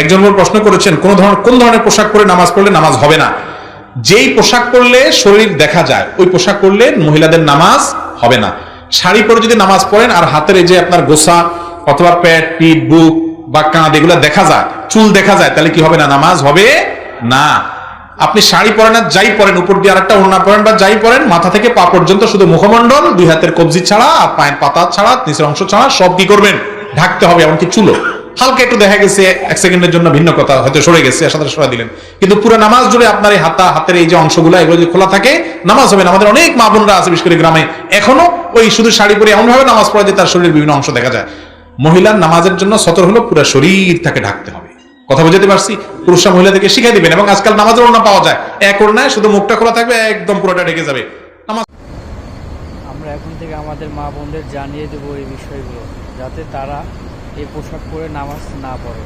একজন প্রশ্ন করেছেন কোন ধরনের পোশাক পরে নামাজ পড়লে নামাজ হবে না। যেই পোশাক পরলে শরীর দেখা যায় ওই পোশাক পরলে মহিলাদের নামাজ হবে না। শাড়ি পরে যদি নামাজ পড়েন আর হাতের এই যে আপনার গোসা অথবা পেট পিঠ বুক বা কাঁধ এগুলো দেখা যায়, চুল দেখা যায়, তাহলে কি হবে না? নামাজ হবে না। আপনি শাড়ি পরেন আর যাই পরেন, উপর দিয়ে আরেকটা ওড়না পরেন বা যাই পরেন, মাথা থেকে পা পর্যন্ত শুধু মুখমণ্ডল, দুই হাতের কবজি ছাড়া আর পায়ের পাতা ছাড়া নিচের অংশ ছাড়া সব কি করবেন? ঢাকতে হবে। এমনকি চুলো হালকা একটু দেখা গেছে এক সেকেন্ডের জন্য ভিন্ন কথা, হয়তো সরে গেছে, সাথে সরে দিলেন, কিন্তু পুরো নামাজ জুড়ে আপনার এই হাতের এই যে অংশগুলো এগুলো যদি খোলা থাকে নামাজ হবে না। আমাদের অনেক মা বোনরা আছে বিশেষ করে গ্রামে এখনো ওই শুধু শাড়ি পরে এমন ভাবে নামাজ পড়ে যে তার শরীরের বিভিন্ন অংশ দেখা যায়। মহিলার নামাজের জন্য সতর হলো পুরো শরীর তাকে ঢাকতে হবে। কথা বুঝতে পারছি? পুরুষরা মহিলাদেরকে শিখিয়ে দিবেন। এবং আজকাল নামাজের ওড়না পাওয়া যায়, এক ওড়নায় শুধু মুখটা খোলা থাকবে, একদম পুরোটা ঢেকে যাবে। আমরা এখন থেকে আমাদের মা বোনদের জানিয়ে দেবো এই বিষয়গুলো, যাতে তারা এই পোশাক পরে নামাজ না পড়ে।